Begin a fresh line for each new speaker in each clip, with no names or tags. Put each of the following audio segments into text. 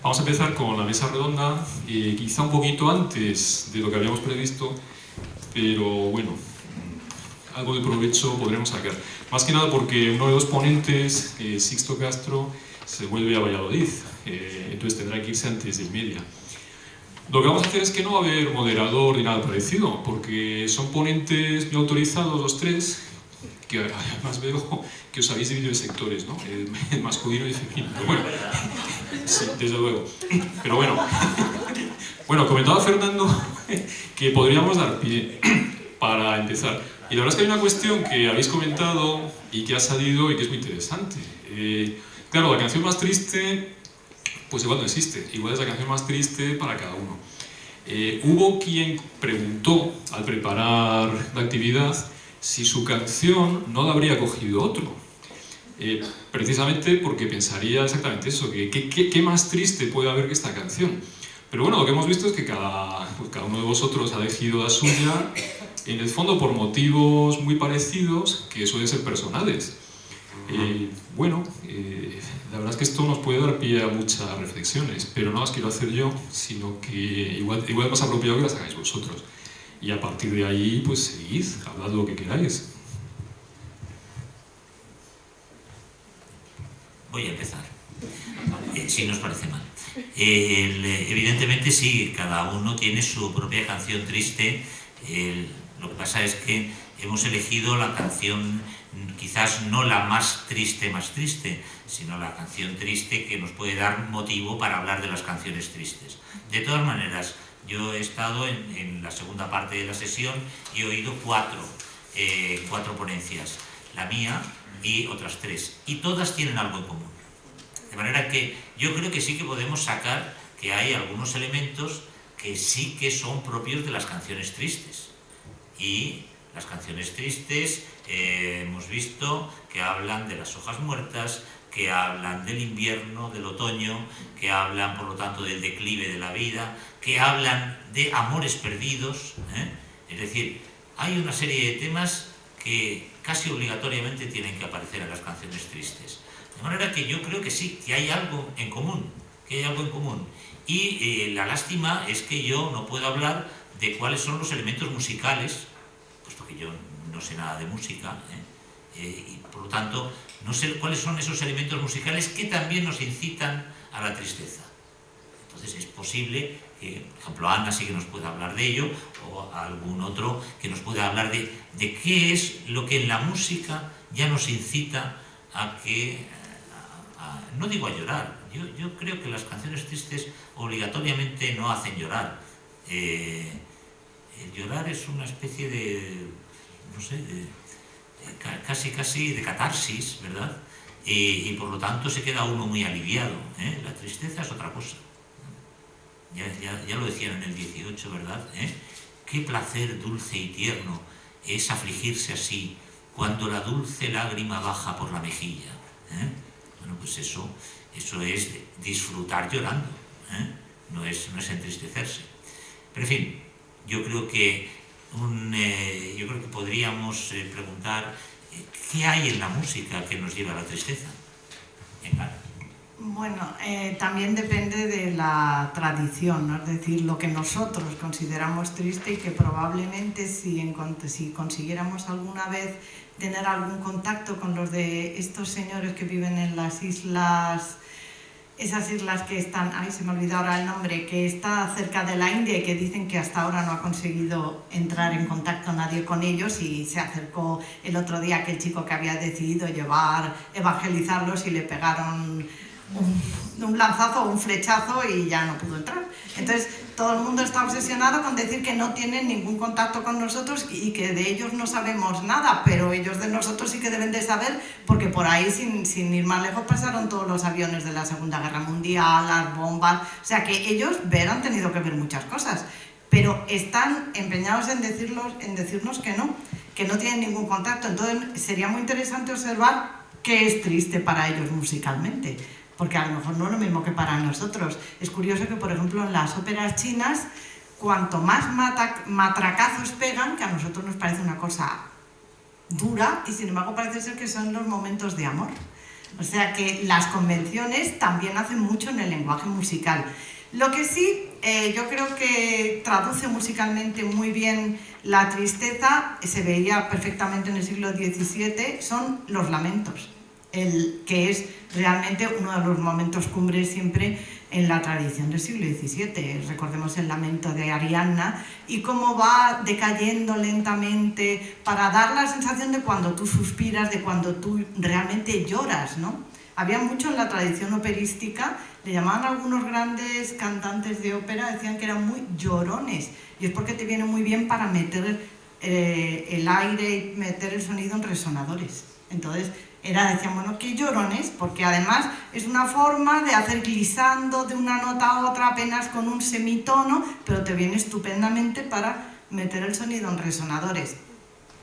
Vamos a empezar con la mesa redonda, quizá un poquito antes de lo que habíamos previsto, pero bueno, algo de provecho podremos sacar. Más que nada porque uno de los ponentes, Sixto Castro, se vuelve a Valladolid, entonces tendrá que irse antes de 1:30. Lo que vamos a hacer es que no va a haber moderador ni nada parecido, porque son ponentes muy autorizados los tres, que además veo que os habéis dividido en sectores, ¿no? El masculino y el femenino. Pero bueno, sí, desde luego. Pero bueno, comentaba Fernando que podríamos dar pie para empezar. Y la verdad es que hay una cuestión que habéis comentado y que ha salido y que es muy interesante. Claro, la canción más triste, pues igual no existe. Igual es la canción más triste para cada uno. Hubo quien preguntó al preparar la actividad si su canción no la habría cogido otro. Precisamente porque pensaría exactamente eso, que ¿qué más triste puede haber que esta canción? Pero bueno, lo que hemos visto es que cada uno de vosotros ha elegido la suya, en el fondo por motivos muy parecidos, que suelen ser personales. La verdad es que esto nos puede dar pie a muchas reflexiones, pero no las quiero hacer yo, sino que igual es más apropiado que las hagáis vosotros. Y a partir de ahí, pues seguid, hablad lo que queráis.
Voy a empezar, si no os parece mal. Evidentemente sí, cada uno tiene su propia canción triste. Lo que pasa es que hemos elegido la canción, quizás no la más triste, sino la canción triste que nos puede dar motivo para hablar de las canciones tristes. De todas maneras, yo he estado en la segunda parte de la sesión y he oído cuatro ponencias, la mía y otras 3, y todas tienen algo en común. De manera que yo creo que sí que podemos sacar que hay algunos elementos que sí que son propios de las canciones tristes. Y las canciones tristes hemos visto que hablan de las hojas muertas, que hablan del invierno, del otoño, que hablan por lo tanto del declive de la vida, que hablan de amores perdidos, Es decir, hay una serie de temas que casi obligatoriamente tienen que aparecer en las canciones tristes. De manera que yo creo que sí, que hay algo en común, Y la lástima es que yo no puedo hablar de cuáles son los elementos musicales, puesto que yo no sé nada de música, y por lo tanto no sé cuáles son esos elementos musicales que también nos incitan a la tristeza. Entonces es posible que, por ejemplo, Ana sí que nos pueda hablar de ello, o algún otro que nos pueda hablar de qué es lo que en la música ya nos incita a que, no digo a llorar, yo creo que las canciones tristes obligatoriamente no hacen llorar. El llorar es una especie de, no sé, casi de catarsis, ¿verdad? Y por lo tanto se queda uno muy aliviado, La tristeza es otra cosa. Ya lo decían en el 18, ¿verdad? Qué placer dulce y tierno es afligirse así, cuando la dulce lágrima baja por la mejilla. Bueno, pues eso es disfrutar llorando, no es entristecerse. Pero en fin, yo creo que podríamos preguntar ¿qué hay en la música que nos lleva a la tristeza? Venga.
Bueno, también depende de la tradición, ¿no? Es decir, lo que nosotros consideramos triste y que probablemente si consiguiéramos alguna vez tener algún contacto con los de estos señores que viven en las islas, esas islas que están, se me olvidó ahora el nombre, que está cerca de la India y que dicen que hasta ahora no ha conseguido entrar en contacto nadie con ellos, y se acercó el otro día aquel chico que había decidido evangelizarlos y le pegaron un lanzazo o un flechazo y ya no pudo entrar. Entonces todo el mundo está obsesionado con decir que no tienen ningún contacto con nosotros y que de ellos no sabemos nada, pero ellos de nosotros sí que deben de saber, porque por ahí sin ir más lejos pasaron todos los aviones de la Segunda Guerra Mundial, las bombas, o sea que ellos han tenido que ver muchas cosas, pero están empeñados en decirnos que no tienen ningún contacto. Entonces sería muy interesante observar qué es triste para ellos musicalmente, porque a lo mejor no es lo mismo que para nosotros. Es curioso que, por ejemplo, en las óperas chinas, cuanto más matracazos pegan, que a nosotros nos parece una cosa dura, y sin embargo parece ser que son los momentos de amor. O sea que las convenciones también hacen mucho en el lenguaje musical. Lo que sí, yo creo que traduce musicalmente muy bien la tristeza, se veía perfectamente en el siglo XVII, son los lamentos, que es realmente uno de los momentos cumbres siempre en la tradición del siglo XVII. Recordemos el lamento de Ariadna y cómo va decayendo lentamente para dar la sensación de cuando tú suspiras, de cuando tú realmente lloras, ¿no? Había mucho en la tradición operística, le llamaban a algunos grandes cantantes de ópera, decían que eran muy llorones, y es porque te viene muy bien para meter el aire y meter el sonido en resonadores. Entonces, decían, bueno, qué llorones, porque además es una forma de hacer glissando de una nota a otra apenas con un semitono, pero te viene estupendamente para meter el sonido en resonadores.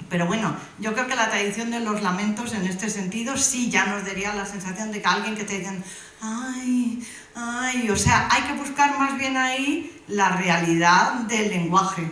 Pero bueno, yo creo que la tradición de los lamentos en este sentido sí ya nos daría la sensación de que alguien que te digan ay, ay, o sea, hay que buscar más bien ahí la realidad del lenguaje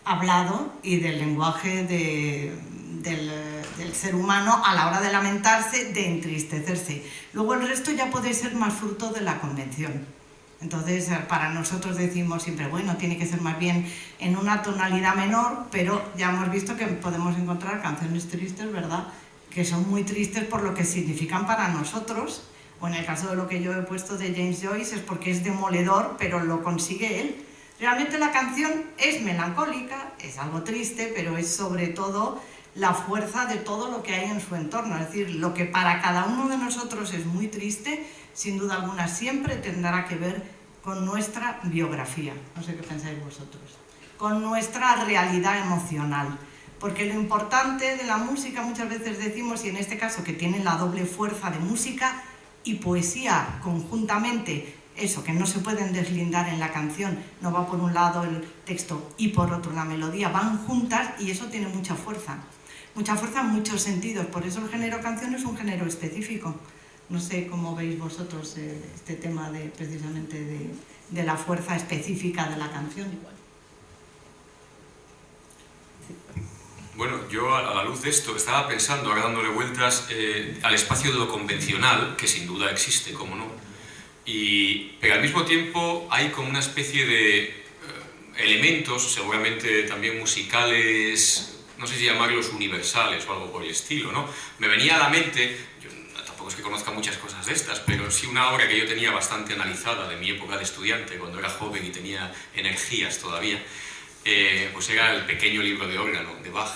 hablado y del lenguaje del ser humano a la hora de lamentarse, de entristecerse. Luego el resto ya puede ser más fruto de la convención. Entonces, para nosotros decimos siempre, bueno, tiene que ser más bien en una tonalidad menor, pero ya hemos visto que podemos encontrar canciones tristes, ¿verdad?, que son muy tristes por lo que significan para nosotros, o en el caso de lo que yo he puesto de James Joyce es porque es demoledor, pero lo consigue él. Realmente la canción es melancólica, es algo triste, pero es sobre todo la fuerza de todo lo que hay en su entorno, es decir, lo que para cada uno de nosotros es muy triste, sin duda alguna siempre tendrá que ver con nuestra biografía, no sé qué pensáis vosotros, con nuestra realidad emocional, porque lo importante de la música muchas veces decimos, y en este caso que tiene la doble fuerza de música y poesía conjuntamente, eso, que no se pueden deslindar en la canción, no va por un lado el texto y por otro la melodía, van juntas y eso tiene mucha fuerza en muchos sentidos, por eso el género canción es un género específico. No sé cómo veis vosotros este tema precisamente de la fuerza específica de la canción.
Bueno, yo a la luz de esto estaba pensando, ahora dándole vueltas, al espacio de lo convencional, que sin duda existe, cómo no, pero al mismo tiempo hay como una especie de elementos, seguramente también musicales, no sé si llamarlos universales o algo por el estilo, ¿no? Me venía a la mente, yo tampoco es que conozca muchas cosas de estas, pero sí una obra que yo tenía bastante analizada de mi época de estudiante, cuando era joven y tenía energías todavía, pues era el pequeño libro de órgano de Bach,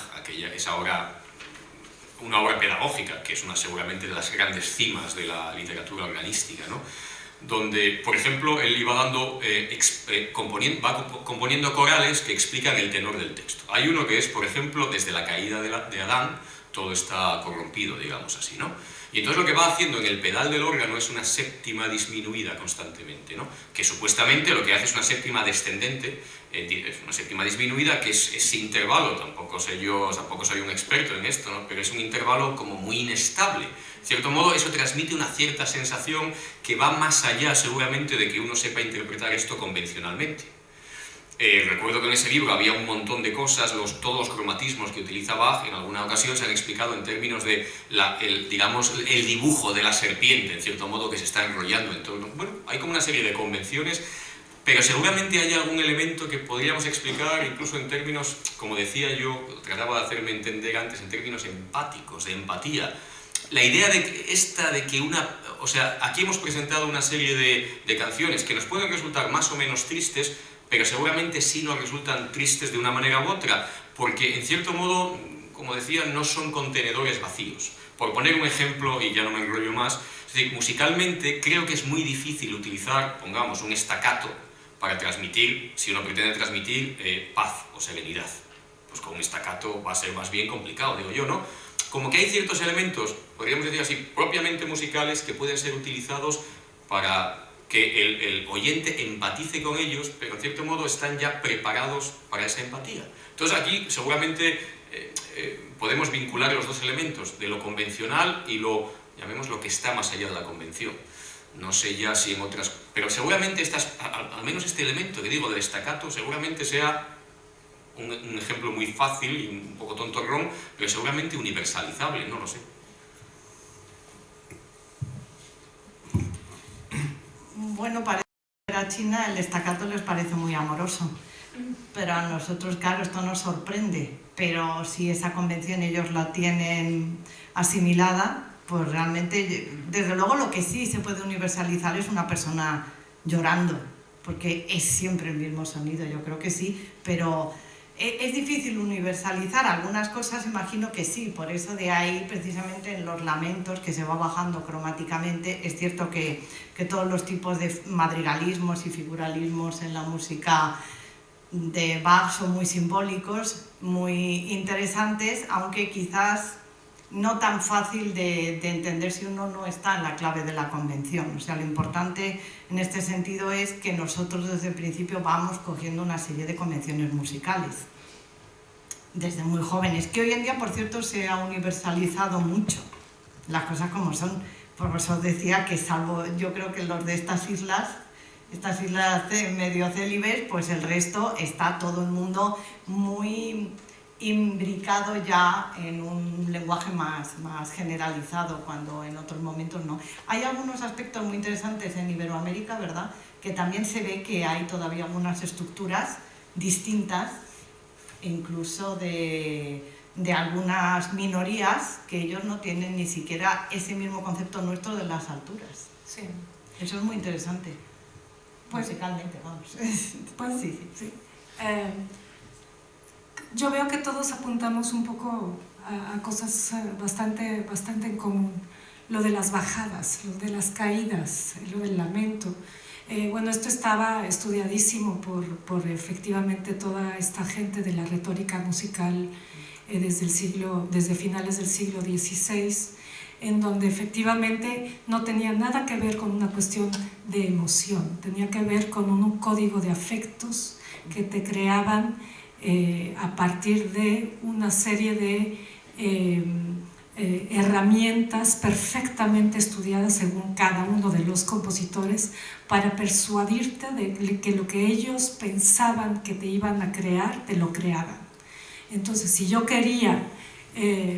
esa obra, una obra pedagógica, que es seguramente de las grandes cimas de la literatura organística, ¿no? Donde, por ejemplo, él iba dando, componiendo corales que explican el tenor del texto. Hay uno que es, por ejemplo, desde la caída de Adán, todo está corrompido, digamos así, ¿no? Y entonces lo que va haciendo en el pedal del órgano es una séptima disminuida constantemente, ¿no? Que supuestamente lo que hace es una séptima descendente, es una séptima disminuida, que es ese intervalo, tampoco soy un experto en esto, ¿no? Pero es un intervalo como muy inestable. De cierto modo, eso transmite una cierta sensación que va más allá, seguramente, de que uno sepa interpretar esto convencionalmente. Recuerdo que en ese libro había un montón de cosas, todos los cromatismos que utiliza Bach, en alguna ocasión se han explicado en términos de, digamos, el dibujo de la serpiente, en cierto modo, que se está enrollando en torno. Bueno, hay como una serie de convenciones, pero seguramente hay algún elemento que podríamos explicar, incluso en términos, como decía yo, trataba de hacerme entender antes, en términos empáticos, de empatía. La idea de que o sea, aquí hemos presentado una serie de canciones que nos pueden resultar más o menos tristes, pero seguramente sí nos resultan tristes de una manera u otra, porque en cierto modo, como decía, no son contenedores vacíos. Por poner un ejemplo, y ya no me enrollo más, es decir, musicalmente creo que es muy difícil utilizar, pongamos, un staccato para transmitir, si uno pretende transmitir paz o serenidad. Pues con un staccato va a ser más bien complicado, digo yo, ¿no? Como que hay ciertos elementos, podríamos decir así, propiamente musicales, que pueden ser utilizados para que el oyente empatice con ellos, pero en cierto modo están ya preparados para esa empatía. Entonces aquí seguramente podemos vincular los dos elementos, de lo convencional y llamemos lo que está más allá de la convención. No sé ya si en otras... Pero seguramente al menos este elemento que digo del staccato seguramente sea un ejemplo muy fácil y un poco tontorrón, pero seguramente universalizable, no lo sé.
bueno, para China el estacato les parece muy amoroso, pero a nosotros, claro, esto nos sorprende, pero si esa convención ellos la tienen asimilada, pues realmente, desde luego lo que sí se puede universalizar es una persona llorando, porque es siempre el mismo sonido, yo creo que sí, pero es difícil universalizar algunas cosas, imagino que sí, por eso de ahí precisamente en los lamentos que se va bajando cromáticamente. Es cierto que todos los tipos de madrigalismos y figuralismos en la música de Bach son muy simbólicos, muy interesantes, aunque quizás no tan fácil de entender si uno no está en la clave de la convención. O sea, lo importante en este sentido es que nosotros desde el principio vamos cogiendo una serie de convenciones musicales, desde muy jóvenes, que hoy en día, por cierto, se ha universalizado mucho, las cosas como son. Por eso os decía que salvo, yo creo que los de estas islas medio célibes, pues el resto está todo el mundo muy imbricado ya en un lenguaje más generalizado, cuando en otros momentos no. Hay algunos aspectos muy interesantes en Iberoamérica, ¿verdad?, que también se ve que hay todavía algunas estructuras distintas, incluso de algunas minorías, que ellos no tienen ni siquiera ese mismo concepto nuestro de las alturas.
Sí.
Eso es muy interesante,
Pues,
musicalmente, vamos.
Pues,
sí.
Yo veo que todos apuntamos un poco a cosas bastante en común. Lo de las bajadas, lo de las caídas, lo del lamento. Bueno, esto estaba estudiadísimo por efectivamente toda esta gente de la retórica musical desde finales del siglo XVI, en donde efectivamente no tenía nada que ver con una cuestión de emoción, tenía que ver con un código de afectos que te creaban a partir de una serie de herramientas perfectamente estudiadas según cada uno de los compositores para persuadirte de que lo que ellos pensaban que te iban a crear, te lo creaban. Entonces, si yo quería,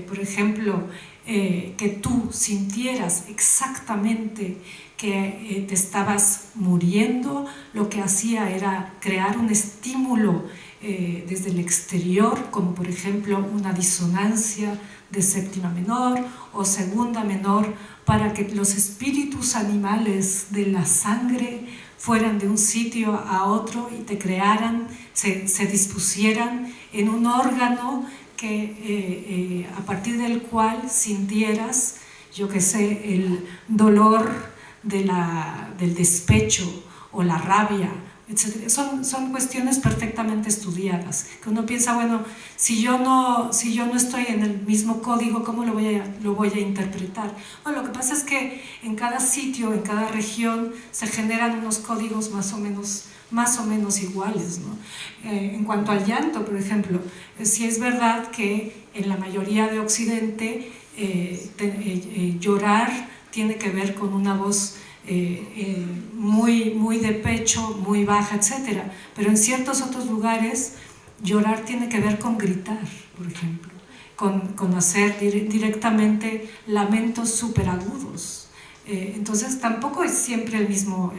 por ejemplo, que tú sintieras exactamente que te estabas muriendo, lo que hacía era crear un estímulo desde el exterior, como por ejemplo una disonancia de séptima menor o segunda menor, para que los espíritus animales de la sangre fueran de un sitio a otro y te crearan, se dispusieran en un órgano que, a partir del cual sintieras, yo qué sé, el dolor del despecho o la rabia, etc. Son cuestiones perfectamente estudiadas, que uno piensa, bueno, si yo no estoy en el mismo código, ¿cómo lo voy a interpretar? Bueno, lo que pasa es que en cada sitio, en cada región, se generan unos códigos más o menos iguales, ¿no? En cuanto al llanto, por ejemplo, sí es verdad que en la mayoría de Occidente llorar tiene que ver con una voz muy de pecho, muy baja, etc. Pero en ciertos otros lugares llorar tiene que ver con gritar, por ejemplo, con hacer directamente lamentos superagudos. Entonces tampoco es siempre el mismo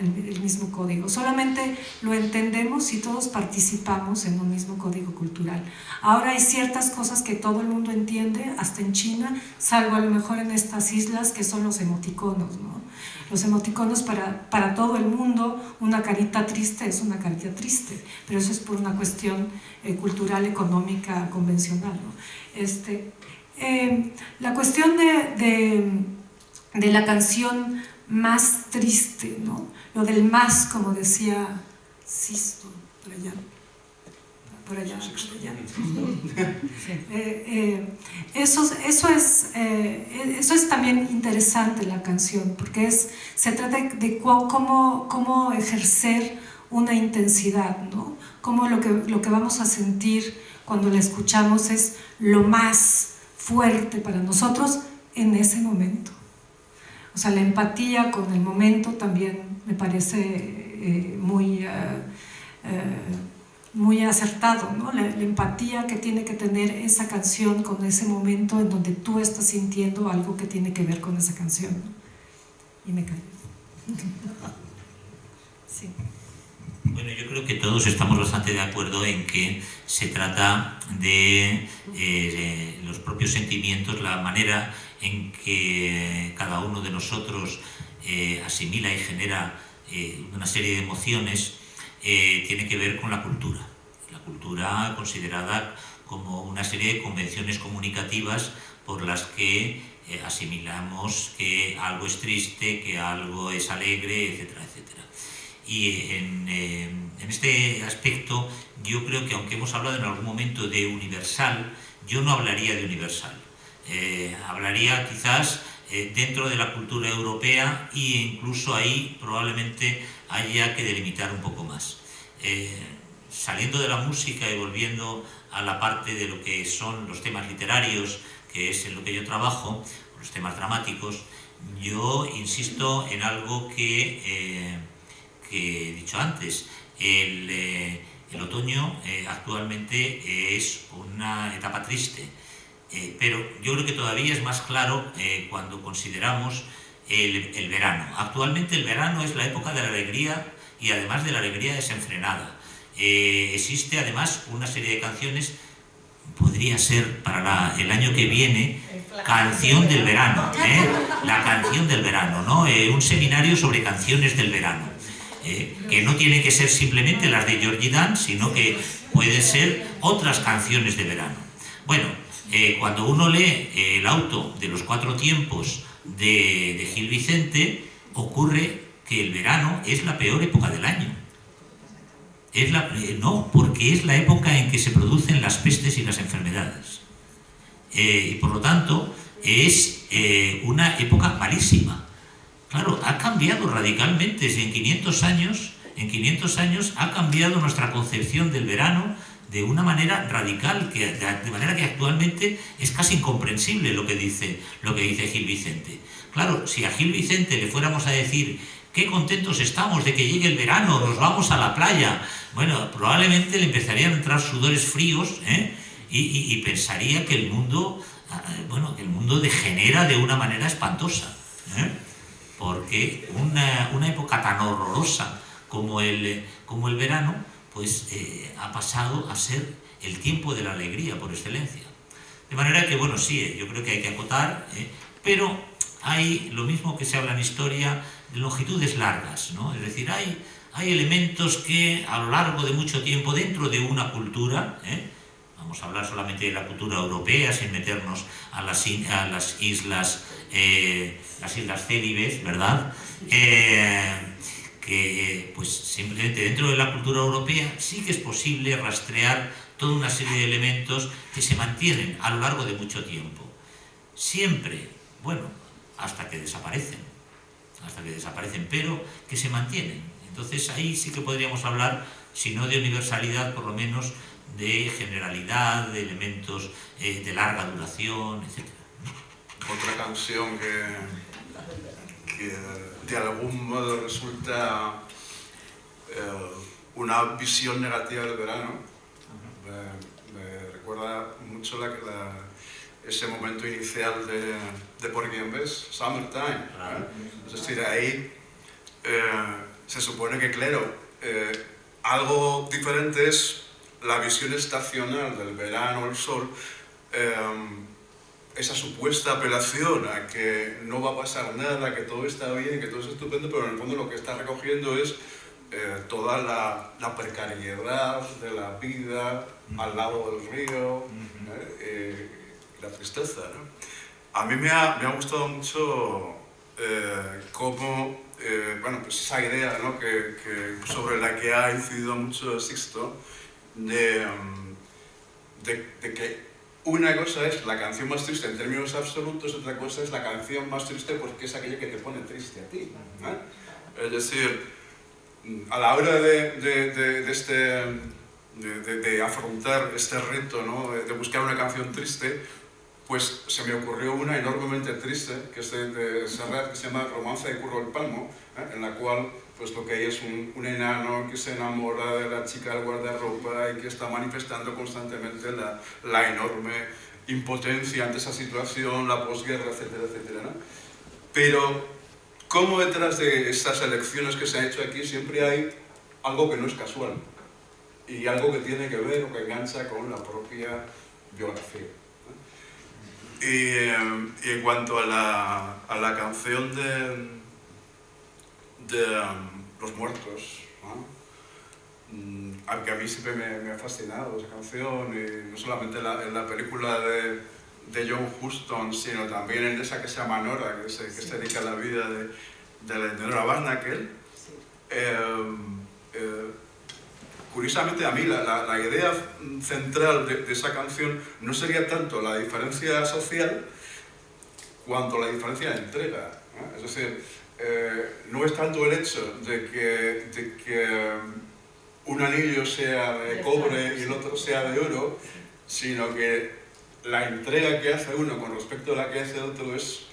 código, solamente lo entendemos si todos participamos en un mismo código cultural. Ahora hay ciertas cosas que todo el mundo entiende, hasta en China, salvo a lo mejor en estas islas, que son los emoticonos, ¿no? Los emoticonos para todo el mundo, una carita triste es una carita triste, pero eso es por una cuestión cultural, económica, convencional, ¿no? La cuestión de la canción más triste, ¿no? Lo del más, como decía Sisto, por allá. Eso es también interesante, la canción, porque se trata de cómo ejercer una intensidad, ¿no? Cómo lo que vamos a sentir cuando la escuchamos es lo más fuerte para nosotros en ese momento. O sea, la empatía con el momento también me parece muy acertado, ¿no? La empatía que tiene que tener esa canción con ese momento en donde tú estás sintiendo algo que tiene que ver con esa canción, ¿no? Y me callo. Sí.
Bueno, yo creo que todos estamos bastante de acuerdo en que se trata de los propios sentimientos, la manera en que cada uno de nosotros asimila y genera una serie de emociones, tiene que ver con la cultura. La cultura considerada como una serie de convenciones comunicativas por las que asimilamos que algo es triste, que algo es alegre, etcétera, etcétera. Y en este aspecto yo creo que aunque hemos hablado en algún momento de universal, yo no hablaría de universal. Hablaría quizás dentro de la cultura europea e incluso ahí probablemente haya que delimitar un poco más. Saliendo de la música y volviendo a la parte de lo que son los temas literarios, que es en lo que yo trabajo, los temas dramáticos, yo insisto en algo que he dicho antes. El otoño actualmente es una etapa triste, pero yo creo que todavía es más claro cuando consideramos el verano. Actualmente el verano es la época de la alegría y además de la alegría desenfrenada. Existe además una serie de canciones, podría ser para el año que viene, canción del verano, la canción del verano, ¿no? Un seminario sobre canciones del verano. Que no tiene que ser simplemente las de Georgie Dan, sino que pueden ser otras canciones de verano. Bueno, cuando uno lee El auto de los cuatro tiempos de Gil Vicente, ocurre que el verano es la peor época del año. No, porque es la época en que se producen las pestes y las enfermedades. Y por lo tanto, es una época malísima. Claro, ha cambiado radicalmente. En 500 años ha cambiado nuestra concepción del verano de una manera radical, de manera que actualmente es casi incomprensible lo que dice Gil Vicente. Claro, si a Gil Vicente le fuéramos a decir qué contentos estamos de que llegue el verano, nos vamos a la playa, bueno, probablemente le empezarían a entrar sudores fríos, y pensaría que el mundo degenera de una manera espantosa, porque una época tan horrorosa como el verano, pues ha pasado a ser el tiempo de la alegría por excelencia. De manera que, bueno, sí, yo creo que hay que acotar, pero hay lo mismo que se habla en historia de longitudes largas, ¿no? Es decir, hay elementos que a lo largo de mucho tiempo dentro de una cultura, vamos a hablar solamente de la cultura europea sin meternos a las islas Célibes, ¿verdad? Que pues simplemente dentro de la cultura europea sí que es posible rastrear toda una serie de elementos que se mantienen a lo largo de mucho tiempo. Siempre, bueno, hasta que desaparecen, pero que se mantienen. Entonces ahí sí que podríamos hablar, si no de universalidad, por lo menos de generalidad, de elementos de larga duración, etc.
Otra canción que de algún modo resulta una visión negativa del verano, me recuerda mucho ese momento inicial de Porgy and Bess, Summertime. Es decir, ahí se supone que, claro, algo diferente es la visión estacional del verano, el sol, esa supuesta apelación a que no va a pasar nada, que todo está bien, que todo es estupendo, pero en el fondo lo que está recogiendo es toda la precariedad de la vida al lado del río, la tristeza, ¿no? A mí me ha gustado mucho cómo, pues esa idea, ¿no? sobre la que ha incidido mucho Sixto, de que una cosa es la canción más triste en términos absolutos, otra cosa es la canción más triste porque es aquella que te pone triste a ti, ¿eh? Es decir, a la hora de afrontar este reto, ¿no? de buscar una canción triste, pues se me ocurrió una enormemente triste, que es de Serrat, que se llama Romanza de Curro el Palmo, en la cual pues lo que hay es un enano que se enamora de la chica del guardarropa y que está manifestando constantemente la enorme impotencia ante esa situación, la posguerra, etcétera, etcétera, ¿no? Pero cómo detrás de estas elecciones que se han hecho aquí siempre hay algo que no es casual y algo que tiene que ver o que engancha con la propia biografía. Y en cuanto a la canción de Los Muertos, ¿no? Aunque a mí siempre me ha fascinado esa canción, y no solamente en la película de John Huston, sino también en esa que se llama Nora, que se dedica a la vida de Nora Barnacle. Curiosamente, a mí la idea central de esa canción no sería tanto la diferencia social cuanto la diferencia de entrega, ¿no? Es decir, no es tanto el hecho de que un anillo sea de cobre y el otro sea de oro, sino que la entrega que hace uno con respecto a la que hace el otro es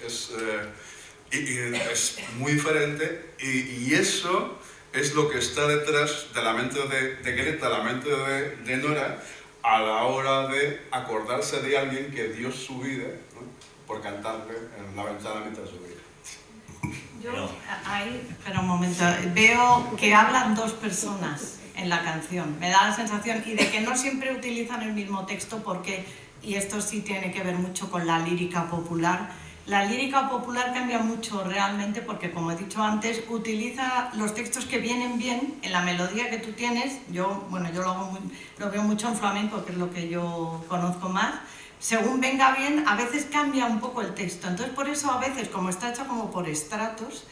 muy diferente, y eso es lo que está detrás de la mente de Greta, la mente de Nora, a la hora de acordarse de alguien que dio su vida, ¿no?, por cantarle en la ventana mientras subía.
Yo ahí, pero un momento, veo que hablan dos personas en la canción, me da la sensación, y de que no siempre utilizan el mismo texto, porque, y esto sí tiene que ver mucho con la lírica popular. La lírica popular cambia mucho realmente porque, como he dicho antes, utiliza los textos que vienen bien en la melodía que tú tienes. Yo lo veo mucho en flamenco, que es lo que yo conozco más. Según venga bien, a veces cambia un poco el texto. Entonces, por eso a veces, como está hecho como por estratos,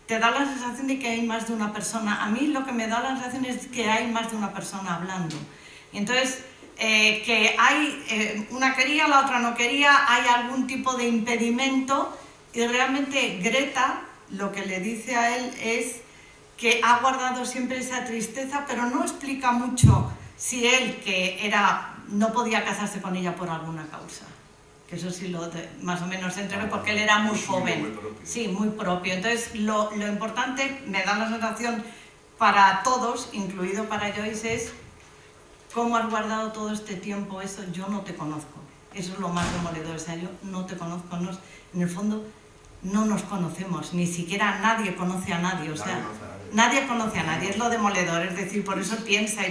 te da la sensación de que hay más de una persona. A mí lo que me da la sensación es que hay más de una persona hablando. Y entonces, que hay una quería, la otra no quería, hay algún tipo de impedimento, y realmente Greta lo que le dice a él es que ha guardado siempre esa tristeza, pero no explica mucho si él, que no podía casarse con ella por alguna causa. Que eso sí más o menos se entrevé, porque él era muy joven.
Muy propio.
Sí, muy propio. Entonces, lo importante, me da la sensación para todos, incluido para Joyce, es cómo has guardado todo este tiempo eso. Yo no te conozco. Eso es lo más demoledor. O sea, yo no te conozco. En el fondo, no nos conocemos. Ni siquiera nadie conoce a nadie. O sea, nadie conoce a nadie. Es lo demoledor. Es decir, por eso piensa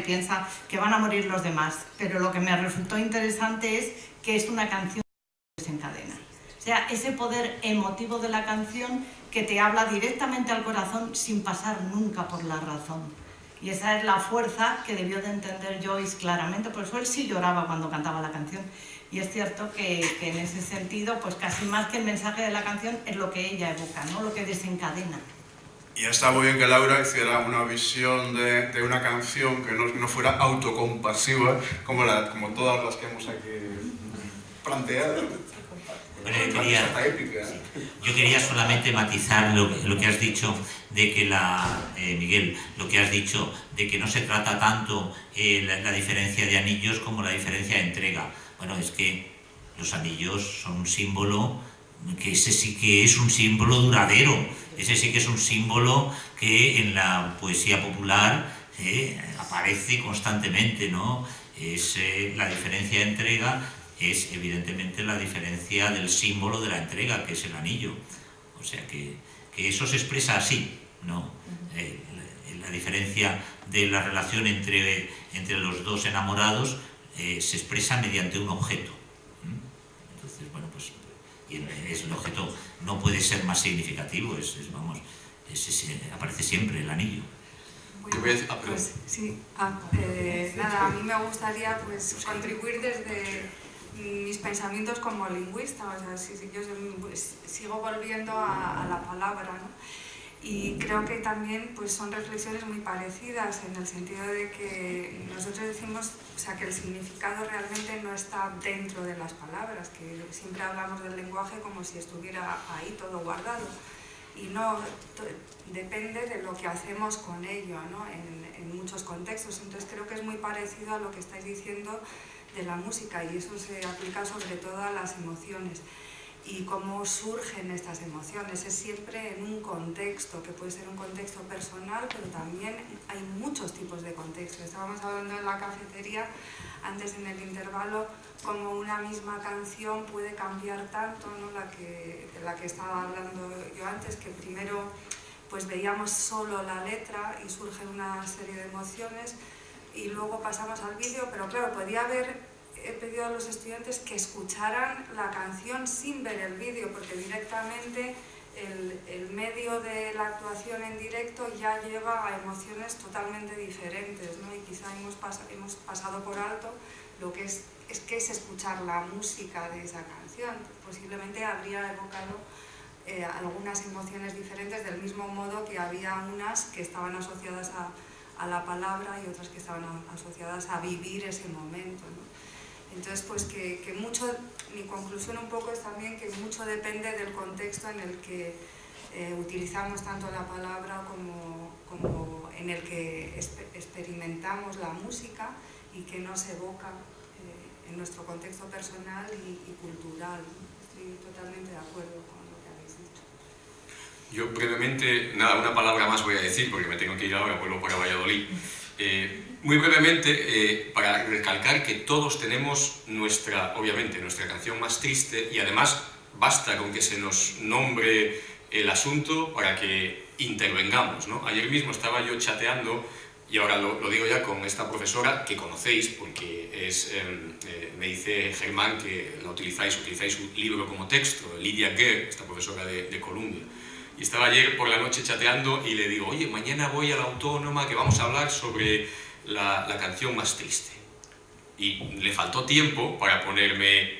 que van a morir los demás. Pero lo que me resultó interesante es que es una canción que desencadena. O sea, ese poder emotivo de la canción que te habla directamente al corazón sin pasar nunca por la razón. Y esa es la fuerza que debió de entender Joyce claramente. Por eso él sí lloraba cuando cantaba la canción. Y es cierto que en ese sentido, pues casi más que el mensaje de la canción, es lo que ella evoca, ¿no?, lo que desencadena.
Y está muy bien que Laura hiciera una visión de una canción que no fuera autocompasiva, como todas las que hemos aquí planteado.
Bueno, yo quería solamente matizar lo que has dicho de que Miguel, lo que has dicho de que no se trata tanto la diferencia de anillos como la diferencia de entrega. Bueno, es que los anillos son un símbolo, que ese sí que es un símbolo duradero, ese sí que es un símbolo que en la poesía popular aparece constantemente, ¿no? La diferencia de entrega es evidentemente la diferencia del símbolo de la entrega, que es el anillo. O sea que eso se expresa así, ¿no? La diferencia de la relación entre los dos enamorados se expresa mediante un objeto. Entonces, bueno, pues el objeto no puede ser más significativo, aparece siempre el anillo.
Pues, sí, nada, a mí me gustaría pues contribuir desde mis pensamientos como lingüista. O sea, yo pues, sigo volviendo a la palabra, ¿no? Y creo que también pues, son reflexiones muy parecidas, en el sentido de que nosotros decimos, o sea, que el significado realmente no está dentro de las palabras, que siempre hablamos del lenguaje como si estuviera ahí todo guardado, y no, depende de lo que hacemos con ello, ¿no?, en muchos contextos. Entonces creo que es muy parecido a lo que estáis diciendo de la música, y eso se aplica sobre todo a las emociones. Y cómo surgen estas emociones es siempre en un contexto, que puede ser un contexto personal, pero también hay muchos tipos de contextos. Estábamos hablando en la cafetería antes en el intervalo, como una misma canción puede cambiar tanto, ¿no? De la que estaba hablando yo antes, que primero pues veíamos solo la letra y surge una serie de emociones y luego pasamos al vídeo, pero claro, podía haber pedido a los estudiantes que escucharan la canción sin ver el vídeo, porque directamente el medio de la actuación en directo ya lleva a emociones totalmente diferentes, ¿no? Y quizá hemos pasado por alto lo que es escuchar la música de esa canción. Posiblemente habría evocado algunas emociones diferentes, del mismo modo que había unas que estaban asociadas a la palabra y otras que estaban asociadas a vivir ese momento, ¿no? Entonces, pues que mucho, mi conclusión un poco es también que mucho depende del contexto en el que utilizamos tanto la palabra como en el que experimentamos la música y que nos evoca en nuestro contexto personal y cultural. Estoy totalmente de acuerdo con lo que habéis dicho.
Yo brevemente, nada, una palabra más voy a decir porque me tengo que ir ahora, vuelvo para Valladolid. Muy brevemente, para recalcar que todos tenemos obviamente nuestra canción más triste, y además basta con que se nos nombre el asunto para que intervengamos, ¿no? Ayer mismo estaba yo chateando, y ahora lo digo ya, con esta profesora que conocéis porque me dice Germán que la utilizáis su libro como texto, Lydia Gare, esta profesora de Columbia. Y estaba ayer por la noche chateando y le digo, oye, mañana voy a la Autónoma que vamos a hablar sobre la canción más triste. Y le faltó tiempo para ponerme,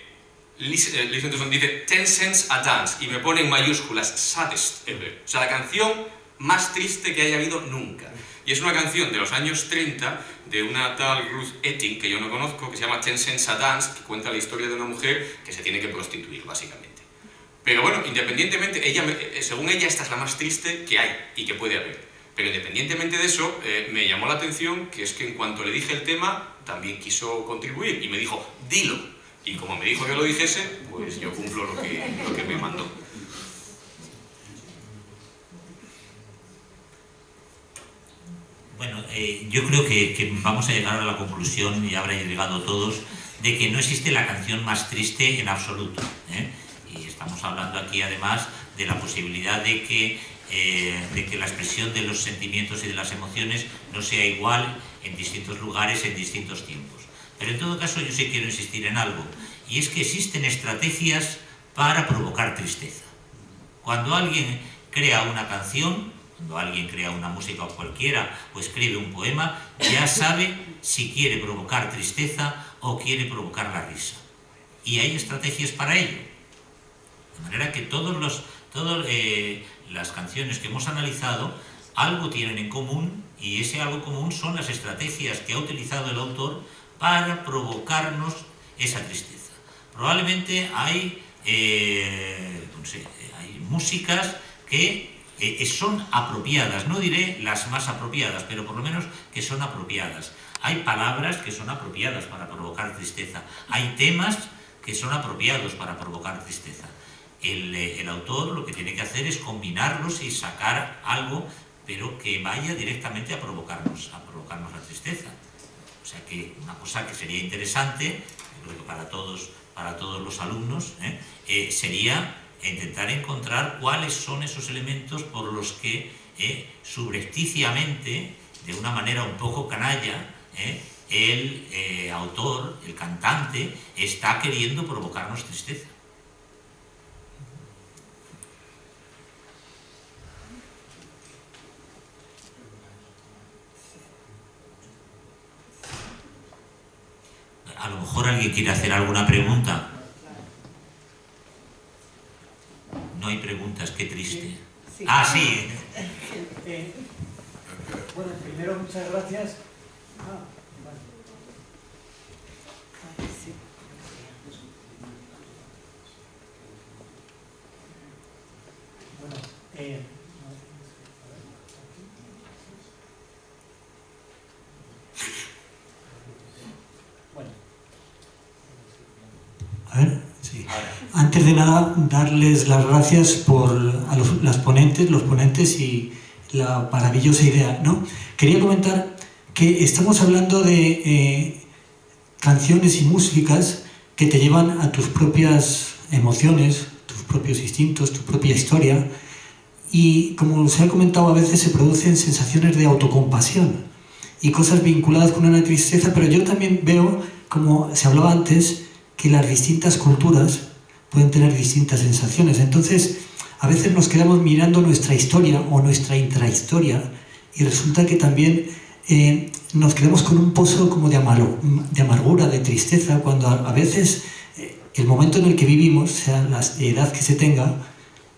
listen to song, dice 10 cents a dance, y me pone en mayúsculas, saddest ever. O sea, la canción más triste que haya habido nunca. Y es una canción de los años 30 de una tal Ruth Etting, que yo no conozco, que se llama 10 cents a dance, que cuenta la historia de una mujer que se tiene que prostituir, básicamente. Pero bueno, independientemente, según ella, esta es la más triste que hay y que puede haber. Pero independientemente de eso, me llamó la atención que es que en cuanto le dije el tema, también quiso contribuir y me dijo, dilo. Y como me dijo que lo dijese, pues yo cumplo lo que me mandó.
Bueno, yo creo que vamos a llegar a la conclusión, y habréis llegado todos, de que no existe la canción más triste en absoluto, ¿eh? Y estamos hablando aquí además de la posibilidad de que la expresión de los sentimientos y de las emociones no sea igual en distintos lugares, en distintos tiempos. Pero en todo caso yo sí quiero insistir en algo, y es que existen estrategias para provocar tristeza. Cuando alguien crea una canción, cuando alguien crea una música o cualquiera, o escribe un poema, ya sabe si quiere provocar tristeza o quiere provocar la risa. Y hay estrategias para ello. De manera que todas las canciones que hemos analizado algo tienen en común, y ese algo común son las estrategias que ha utilizado el autor para provocarnos esa tristeza. Probablemente hay músicas que son apropiadas, no diré las más apropiadas, pero por lo menos que son apropiadas. Hay palabras que son apropiadas para provocar tristeza, hay temas que son apropiados para provocar tristeza. El autor lo que tiene que hacer es combinarlos y sacar algo, pero que vaya directamente a provocarnos la tristeza. O sea que una cosa que sería interesante, creo que para todos los alumnos, sería intentar encontrar cuáles son esos elementos por los que subrepticiamente, de una manera un poco canalla, el autor, el cantante, está queriendo provocarnos tristeza. A lo mejor alguien quiere hacer alguna pregunta. No hay preguntas, qué triste.
Sí.
Ah, sí.
Bueno, primero muchas gracias. Bueno,
a ver, sí. Antes de nada, darles las gracias a los ponentes y la maravillosa idea, ¿no? Quería comentar que estamos hablando de canciones y músicas que te llevan a tus propias emociones, tus propios instintos, tu propia historia, y como se ha comentado, a veces se producen sensaciones de autocompasión y cosas vinculadas con una tristeza, pero yo también veo, como se hablaba antes, que las distintas culturas pueden tener distintas sensaciones. Entonces, a veces nos quedamos mirando nuestra historia o nuestra intrahistoria y resulta que también nos quedamos con un pozo como de amargura, de tristeza, cuando a veces el momento en el que vivimos, sea la edad que se tenga,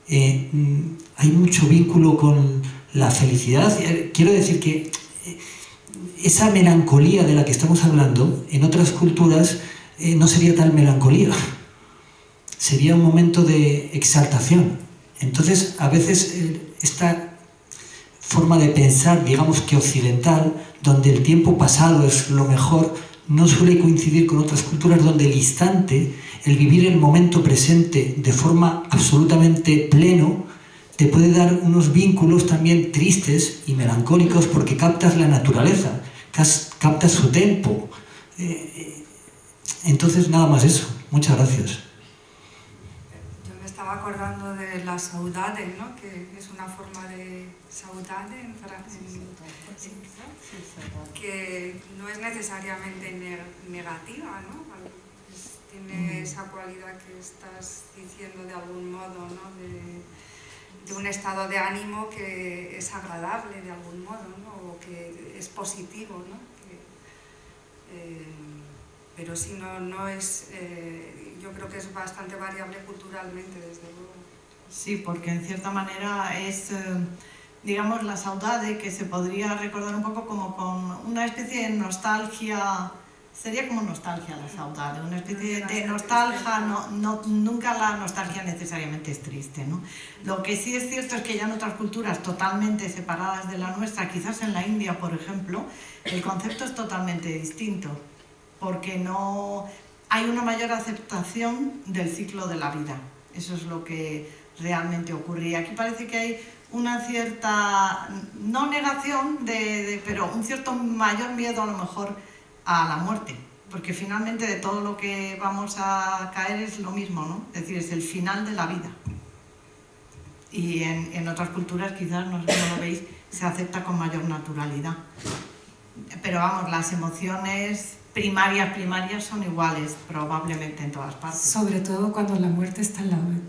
hay mucho vínculo con la felicidad. Quiero decir que esa melancolía de la que estamos hablando, en otras culturas no sería tal melancolía, sería un momento de exaltación. Entonces, a veces esta forma de pensar, digamos que occidental, donde el tiempo pasado es lo mejor, no suele coincidir con otras culturas donde el instante, el vivir el momento presente de forma absolutamente pleno, te puede dar unos vínculos también tristes y melancólicos porque captas la naturaleza, captas su tempo. Entonces, nada más eso. Muchas gracias.
Yo me estaba acordando de la saudade, ¿no? Que es una forma de saudade en que no es necesariamente negativa, ¿no? Tiene esa cualidad que estás diciendo de algún modo, ¿no? De un estado de ánimo que es agradable de algún modo, ¿no? O que es positivo, ¿no? Pero si no es, yo creo que es bastante variable culturalmente, desde luego.
Sí, porque en cierta manera es, digamos, la saudade, que se podría recordar un poco como con una especie de nostalgia. Sería como nostalgia la saudade, una especie de nostalgia, nunca la nostalgia necesariamente es triste, ¿no? Lo que sí es cierto es que ya en otras culturas totalmente separadas de la nuestra, quizás en la India, por ejemplo, el concepto es totalmente distinto, porque no hay una mayor aceptación del ciclo de la vida. Eso es lo que realmente ocurre. Y aquí parece que hay una cierta, no negación, pero un cierto mayor miedo a lo mejor a la muerte, porque finalmente de todo lo que vamos a caer es lo mismo, ¿no? Es decir, es el final de la vida. Y en otras culturas quizás, no sé cómo lo veis, se acepta con mayor naturalidad. Pero vamos, las emociones primarias son iguales probablemente en todas partes.
Sobre todo cuando la muerte está al lado de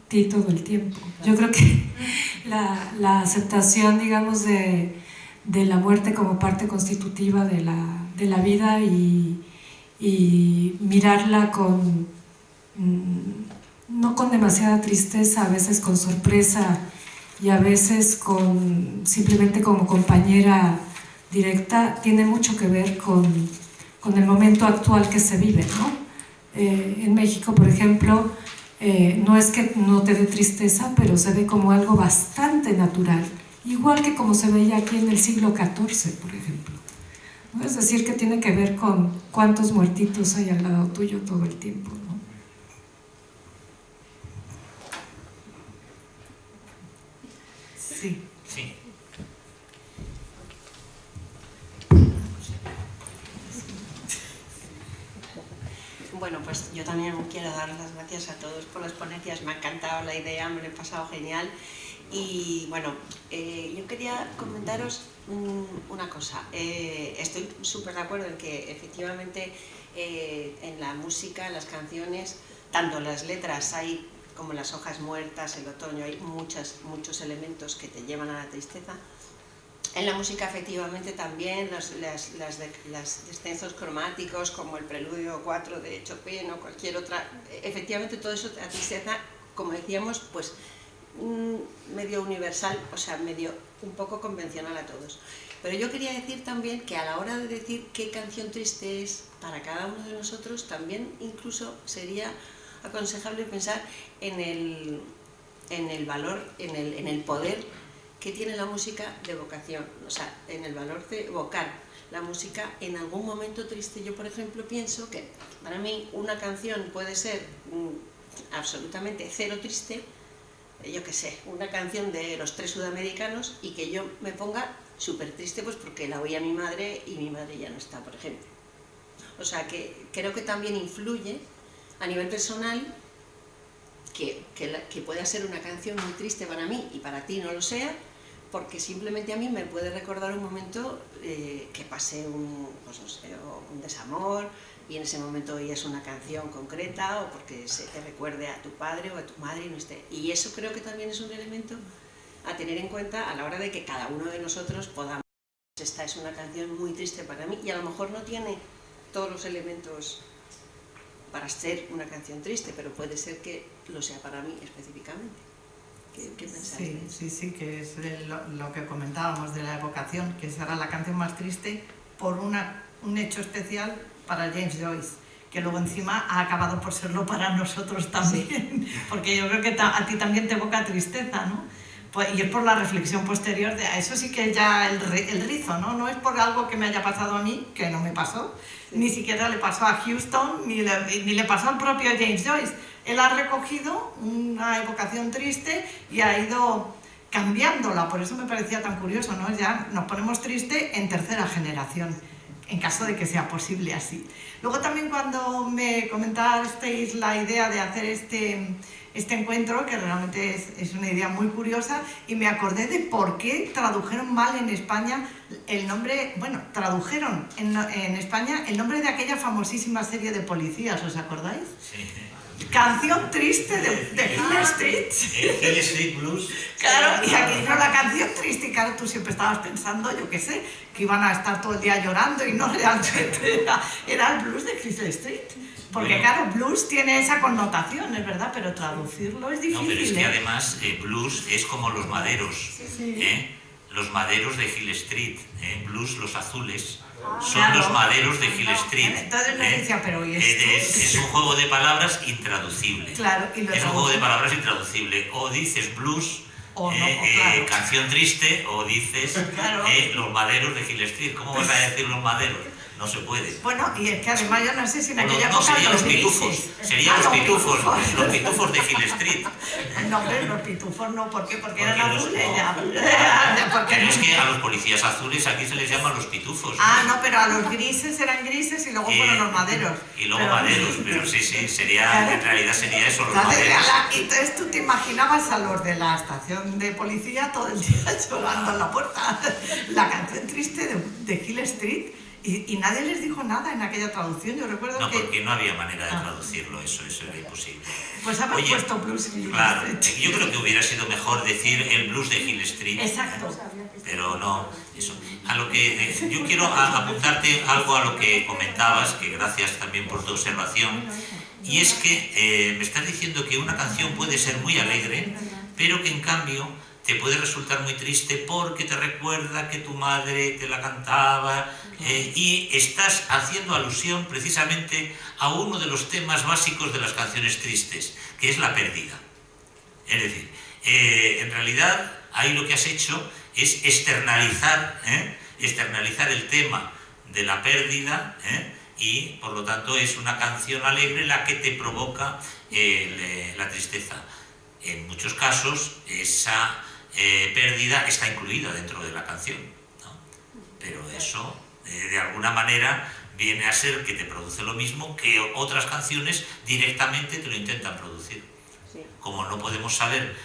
ti todo el tiempo. Yo creo que la aceptación, digamos, de la muerte como parte constitutiva de la vida y mirarla con, no con demasiada tristeza, a veces con sorpresa y a veces simplemente como compañera directa, tiene mucho que ver con el momento actual que se vive, ¿no? En México, por ejemplo, no es que no te dé tristeza, pero se ve como algo bastante natural, igual que como se veía aquí en el siglo XIV, por ejemplo, ¿no? Es decir, que tiene que ver con cuántos muertitos hay al lado tuyo todo el tiempo, ¿no?
Sí.
Sí.
Bueno, pues yo también quiero dar las gracias a todos por las ponencias, me ha encantado la idea, me lo he pasado genial. Y bueno, yo quería comentaros una cosa. Estoy súper de acuerdo en que efectivamente en la música, en las canciones, tanto las letras hay como las hojas muertas, el otoño, hay muchos elementos que te llevan a la tristeza. En la música efectivamente también los descensos cromáticos como el Preludio 4 de Chopin o cualquier otra, efectivamente todo eso, la tristeza, como decíamos, pues medio universal, o sea, medio un poco convencional a todos. Pero yo quería decir también que a la hora de decir qué canción triste es para cada uno de nosotros, también incluso sería aconsejable pensar en el valor, en el poder que tiene la música de evocación, o sea, en el valor de evocar la música en algún momento triste. Yo, por ejemplo, pienso que para mí una canción puede ser absolutamente cero triste, yo qué sé, una canción de los Tres Sudamericanos y que yo me ponga súper triste pues porque la oía mi madre y mi madre ya no está, por ejemplo. O sea, que creo que también influye a nivel personal que pueda ser una canción muy triste para mí y para ti no lo sea, porque simplemente a mí me puede recordar un momento que pasé pues no sé, un desamor, y en ese momento oías una canción concreta, o porque se te recuerde a tu padre o a tu madre, y eso creo que también es un elemento a tener en cuenta a la hora de que cada uno de nosotros podamos. Esta es una canción muy triste para mí, y a lo mejor no tiene todos los elementos para ser una canción triste, pero puede ser que lo sea para mí específicamente. ¿Qué pensáis?
Sí, que es lo que comentábamos de la evocación, que será la canción más triste por un hecho especial para James Joyce, que luego encima ha acabado por serlo para nosotros también, porque yo creo que a ti también te evoca tristeza, ¿no? Pues, y es por la reflexión posterior de eso, sí que ya el rizo, ¿no? No es por algo que me haya pasado a mí, que no me pasó, ni siquiera le pasó a Houston, ni le pasó al propio James Joyce. Él ha recogido una evocación triste y ha ido cambiándola, por eso me parecía tan curioso, ¿no? Ya nos ponemos triste en tercera generación, en caso de que sea posible así. Luego también cuando me comentasteis la idea de hacer este encuentro, que realmente es una idea muy curiosa, y me acordé de por qué tradujeron mal en España el nombre, bueno, tradujeron en España el nombre de aquella famosísima serie de policías, ¿os acordáis?
Sí.
Canción triste de Hill Street.
Hill Street Blues.
Claro, y aquí no la canción triste, y claro, tú siempre estabas pensando, yo qué sé, que iban a estar todo el día llorando, y no, realmente era el blues de Hill Street. Porque claro, blues tiene esa connotación, es verdad, pero traducirlo es difícil.
No, pero es que además blues es como los maderos, los maderos de Hill Street, blues los azules. Son claro, los maderos de Hill Street.
Entonces me decía, pero ¿y esto?
Es un juego de palabras intraducible.
Claro, y
es un juego de palabras intraducible. O dices blues, o no, claro, canción triste, o dices claro, los maderos de Hill Street. ¿Cómo vas a decir los maderos? No se puede.
Bueno, y es que además yo no sé si en aquella
época... No, serían los
pitufos.
Serían los pitufos de Hill Street.
No, pero los pitufos no, ¿por qué? Porque eran azules ya.
Pero es que a los policías azules aquí se les llaman los pitufos.
Ah, no, pero a los grises eran grises y luego fueron los maderos.
Y luego maderos, pero sí, sería, en realidad sería eso, los maderos.
Entonces tú te imaginabas a los de la estación de policía todo el día llorando en la puerta la canción triste de Hill Street. Y nadie les dijo nada en aquella traducción, yo recuerdo
no,
que...
No, porque no había manera de traducirlo, eso era imposible.
Pues haber puesto blues en Hill
claro,
Street.
Yo creo que hubiera sido mejor decir el blues de Hill Street.
Exacto.
Pero no, eso. A lo que yo quiero apuntarte algo a lo que comentabas, que gracias también por tu observación, y es que me estás diciendo que una canción puede ser muy alegre, pero que en cambio te puede resultar muy triste porque te recuerda que tu madre te la cantaba, y estás haciendo alusión precisamente a uno de los temas básicos de las canciones tristes, que es la pérdida. Es decir, en realidad ahí lo que has hecho es externalizar el tema de la pérdida, y por lo tanto es una canción alegre la que te provoca la tristeza. En muchos casos esa pérdida está incluida dentro de la canción, ¿no? Pero eso de alguna manera viene a ser que te produce lo mismo que otras canciones directamente te lo intentan producir.
Sí. Como
no podemos saber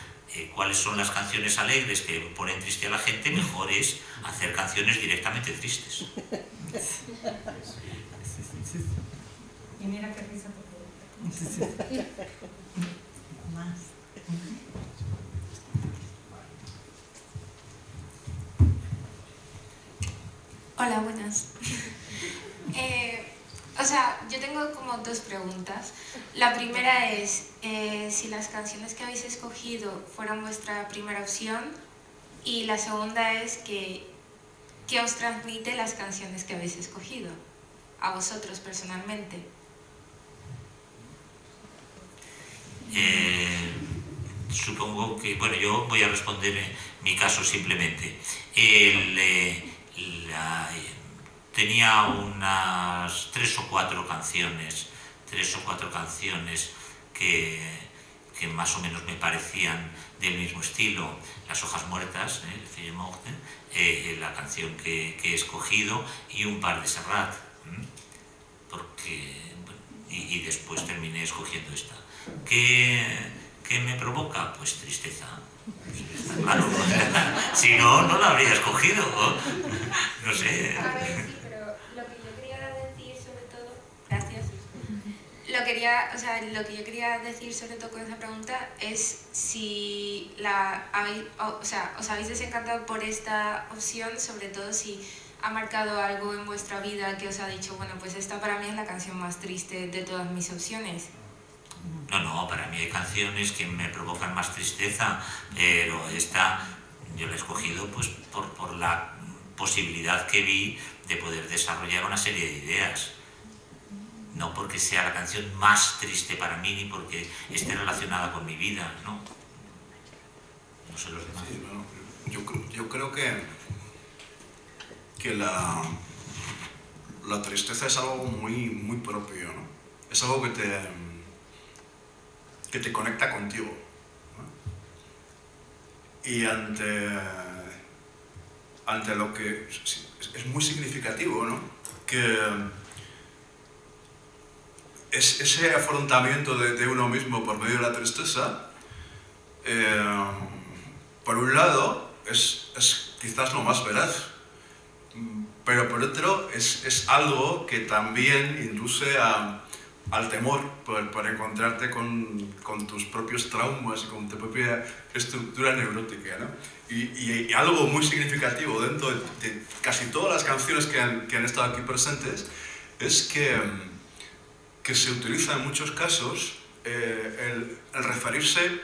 cuáles son las canciones alegres que ponen triste a la gente, mejor es hacer canciones directamente tristes.
Y mira qué risa porque...
Más.
Hola, buenas. O sea, yo tengo como dos preguntas. La primera es si las canciones que habéis escogido fueron vuestra primera opción, y la segunda es ¿qué os transmite las canciones que habéis escogido a vosotros personalmente?
Supongo que, bueno, yo voy a responder en mi caso simplemente. Tenía unas 3 o 4 canciones que más o menos me parecían del mismo estilo. Las hojas muertas, la canción que he escogido, y un par de Serrat. y después terminé escogiendo esta. ¿Qué me provoca? Pues tristeza. Está claro. Si no, no la habría escogido. No sé.
A ver, sí, pero lo que yo quería decir sobre todo... Gracias. Lo que yo quería decir sobre todo con esa pregunta es si os habéis desencantado por esta opción, sobre todo si ha marcado algo en vuestra vida que os ha dicho, bueno, pues esta para mí es la canción más triste de todas mis opciones.
No, para mí hay canciones que me provocan más tristeza, pero esta yo la he escogido pues por la posibilidad que vi de poder desarrollar una serie de ideas. No porque sea la canción más triste para mí ni porque esté relacionada con mi vida, ¿no? No sé los demás.
Sí, bueno, yo creo que la tristeza es algo muy propio, ¿no? Es algo que te conecta contigo, ¿no? Y ante lo que es muy significativo, ¿no? Que ese afrontamiento de uno mismo por medio de la tristeza, por un lado, es quizás lo más veraz, pero por otro es algo que también induce al temor por encontrarte con tus propios traumas y con tu propia estructura neurótica, ¿no? Y algo muy significativo dentro de casi todas las canciones que han estado aquí presentes es que se utiliza en muchos casos el referirse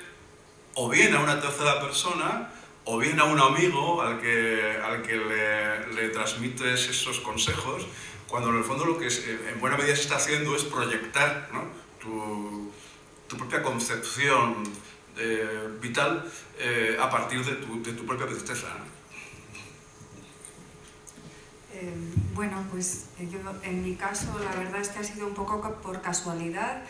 o bien a una tercera persona o bien a un amigo al que le transmites esos consejos, cuando en el fondo lo que en buena medida se está haciendo es proyectar, ¿no? tu propia concepción vital a partir de tu propia tristeza, ¿no?
Bueno, pues yo en mi caso la verdad es que ha sido un poco por casualidad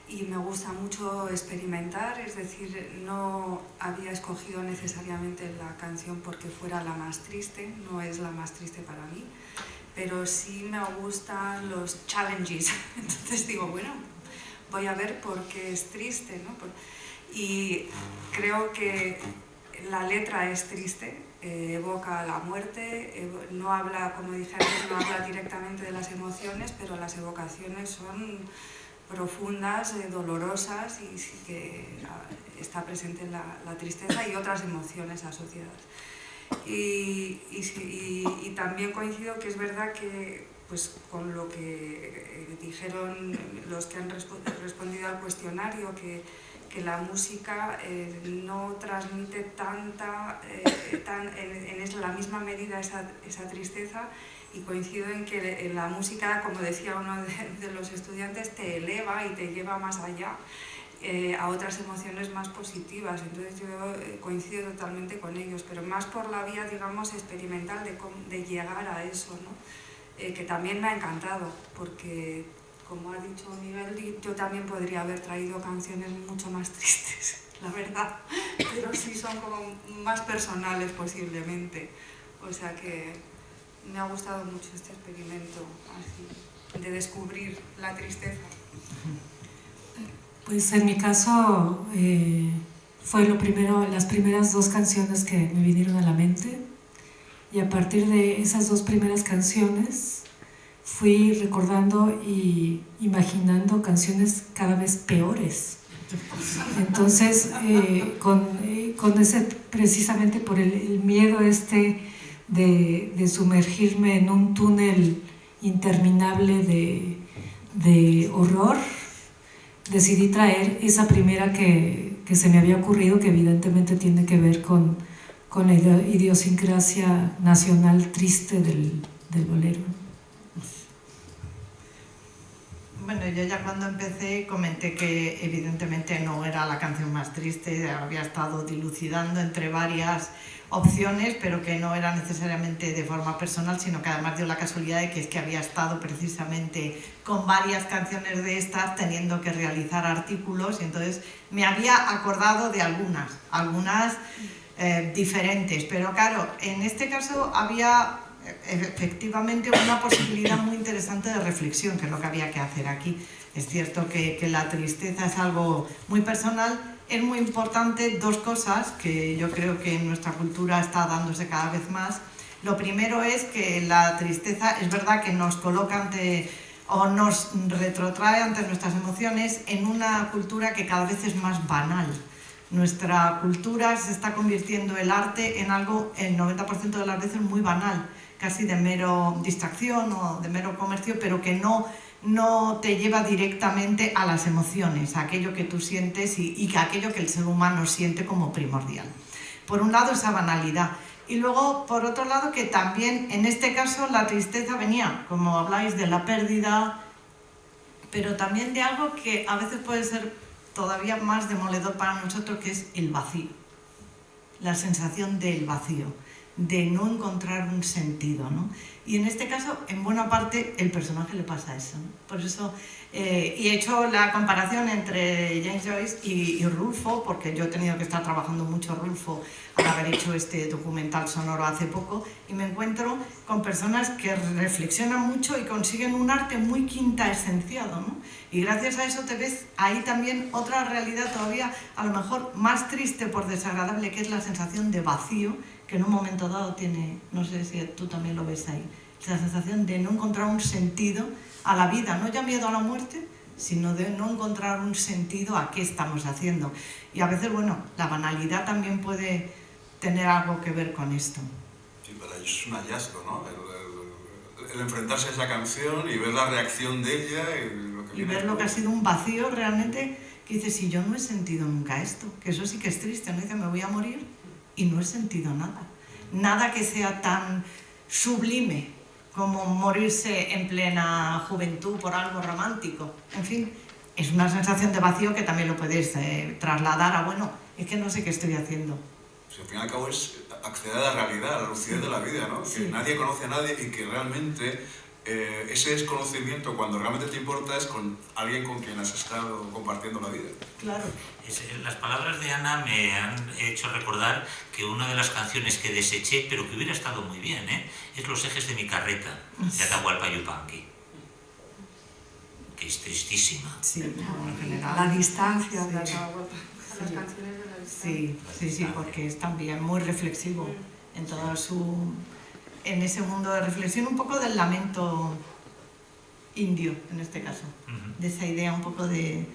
y me gusta mucho experimentar, es decir, no había escogido necesariamente la canción porque fuera la más triste, no es la más triste para mí, pero sí me gustan los challenges, entonces digo, bueno, voy a ver por qué es triste, ¿no? Y creo que la letra es triste, evoca la muerte, no habla, como dije antes, no habla directamente de las emociones, pero las evocaciones son profundas, dolorosas y sí que está presente la tristeza y otras emociones asociadas. Y también coincido que es verdad que pues, con lo que dijeron los que han respondido al cuestionario, que la música no transmite en la misma medida esa tristeza, y coincido en que en la música, como decía uno de los estudiantes, te eleva y te lleva más allá a otras emociones más positivas. Entonces yo coincido totalmente con ellos, pero más por la vía, digamos, experimental de llegar a eso, ¿no? Que también me ha encantado, porque como ha dicho Miguel, yo también podría haber traído canciones mucho más tristes, la verdad, pero sí son como más personales posiblemente. O sea que me ha gustado mucho este experimento así, de descubrir la tristeza.
Pues en mi caso fue las primeras dos canciones que me vinieron a la mente, y a partir de esas dos primeras canciones fui recordando y imaginando canciones cada vez peores. Entonces, con ese, precisamente por el miedo de sumergirme en un túnel interminable de horror, decidí traer esa primera que se me había ocurrido, que evidentemente tiene que ver con la idiosincrasia nacional triste del bolero.
Bueno, yo ya cuando empecé comenté que evidentemente no era la canción más triste, había estado dilucidando entre varias opciones, pero que no era necesariamente de forma personal, sino que además dio la casualidad de que es que había estado precisamente con varias canciones de estas teniendo que realizar artículos, y entonces me había acordado de algunas diferentes, pero claro, en este caso había efectivamente una posibilidad muy interesante de reflexión, que es lo que había que hacer aquí. Es cierto que la tristeza es algo muy personal. Es muy importante dos cosas que yo creo que en nuestra cultura está dándose cada vez más. Lo primero es que la tristeza es verdad que nos coloca ante o nos retrotrae ante nuestras emociones en una cultura que cada vez es más banal. Nuestra cultura se está convirtiendo el arte en algo, el 90% de las veces, muy banal, casi de mero distracción o de mero comercio, pero que no te lleva directamente a las emociones, a aquello que tú sientes y a aquello que el ser humano siente como primordial. Por un lado, esa banalidad. Y luego, por otro lado, que también, en este caso, la tristeza venía, como habláis, de la pérdida, pero también de algo que a veces puede ser todavía más demoledor para nosotros, que es el vacío. La sensación del vacío, de no encontrar un sentido, ¿no? Y en este caso, en buena parte, el personaje le pasa eso, ¿no? Por eso, y he hecho la comparación entre James Joyce y Rulfo, porque yo he tenido que estar trabajando mucho Rulfo al haber hecho este documental sonoro hace poco, y me encuentro con personas que reflexionan mucho y consiguen un arte muy quintaesenciado, ¿no? Y gracias a eso te ves ahí también otra realidad todavía, a lo mejor más triste por desagradable, que es la sensación de vacío, que en un momento dado tiene, no sé si tú también lo ves ahí, la sensación de no encontrar un sentido a la vida, no ya miedo a la muerte, sino de no encontrar un sentido a qué estamos haciendo. Y a veces, bueno, la banalidad también puede tener algo que ver con esto.
Sí, para ellos es un hallazgo, ¿no? El enfrentarse a esa canción y ver la reacción de ella
y ver lo que ha sido un vacío realmente, que dices, si yo no he sentido nunca esto, que eso sí que es triste, ¿no? Dice, me voy a morir y no he sentido nada. Nada que sea tan sublime como morirse en plena juventud por algo romántico. En fin, es una sensación de vacío que también lo puedes trasladar a, bueno, es que no sé qué estoy haciendo.
Al fin y al cabo es acceder a la realidad, a la lucidez de la vida, ¿no?
Sí.
Que nadie conoce a nadie y que realmente ese desconocimiento, cuando realmente te importa, es con alguien con quien has estado compartiendo la vida.
Claro.
Las palabras de Ana me han hecho recordar que una de las canciones que deseché, pero que hubiera estado muy bien, es Los ejes de mi carreta, de Atahualpa Yupanqui, que es tristísima.
Sí, en general.
La distancia
sí.
de Atahualpa. Las canciones de la distancia.
Sí, porque es también muy reflexivo en todo en ese mundo de reflexión, un poco del lamento indio, en este caso, de esa idea un poco de...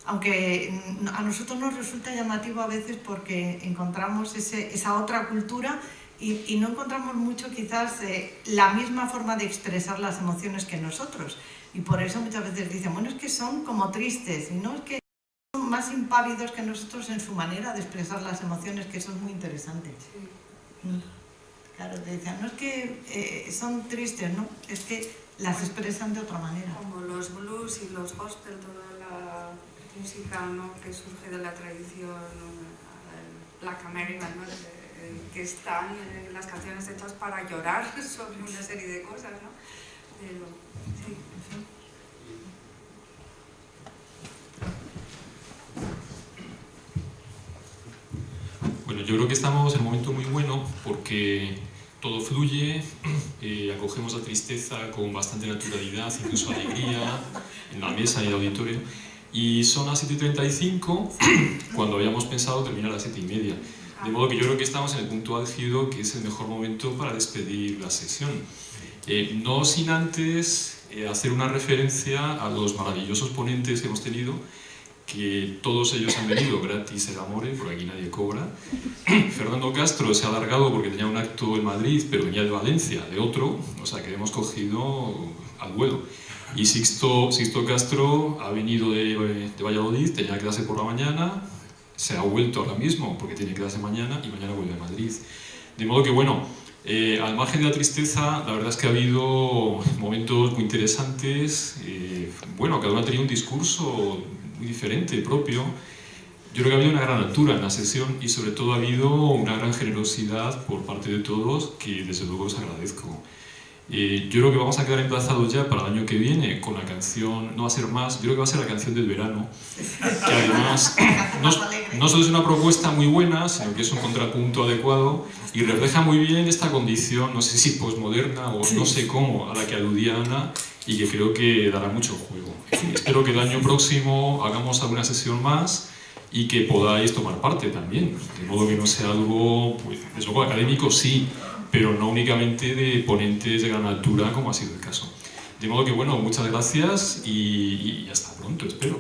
Aunque a nosotros nos resulta llamativo a veces porque encontramos esa otra cultura y no encontramos mucho quizás la misma forma de expresar las emociones que nosotros. Y por eso muchas veces dicen, bueno, es que son como tristes, y no es que son más impávidos que nosotros en su manera de expresar las emociones, que eso es muy interesante. Sí. Claro, te decían, no es que son tristes, no, es que las expresan de otra manera.
Como los blues y los gospel, toda la música, ¿no?, que surge de la tradición Black American, ¿no?, que están las canciones hechas para llorar sobre una serie de cosas, ¿no? Pero, sí.
Bueno, yo creo que estamos en un momento muy bueno porque todo fluye, acogemos la tristeza con bastante naturalidad, incluso alegría, en la mesa y el auditorio. Y son las 7:35, cuando habíamos pensado terminar a las 7:30. De modo que yo creo que estamos en el punto álgido, que es el mejor momento para despedir la sesión. No sin antes hacer una referencia a los maravillosos ponentes que hemos tenido, que todos ellos han venido gratis el amore, por aquí nadie cobra. Fernando Castro se ha alargado porque tenía un acto en Madrid, pero venía de Valencia, de otro, o sea que hemos cogido al vuelo. Y Sixto Castro ha venido de Valladolid, tenía clase por la mañana, se ha vuelto ahora mismo porque tiene clase mañana y mañana vuelve a Madrid. De modo que bueno, al margen de la tristeza, la verdad es que ha habido momentos muy interesantes. Bueno, cada uno ha tenido un discurso muy diferente, propio. Yo creo que ha habido una gran altura en la sesión y sobre todo ha habido una gran generosidad por parte de todos que desde luego os agradezco. Yo creo que vamos a quedar emplazados ya para el año que viene con la canción, no va a ser más, yo creo que va a ser la canción del verano, que además no solo es una propuesta muy buena, sino que es un contrapunto adecuado y refleja muy bien esta condición, no sé si posmoderna o no sé cómo, a la que aludía Ana, y que creo que dará mucho juego. Espero que el año próximo hagamos alguna sesión más y que podáis tomar parte también, de modo que no sea algo, pues, desde luego académico sí, pero no únicamente de ponentes de gran altura como ha sido el caso. De modo que bueno, muchas gracias y hasta pronto, espero.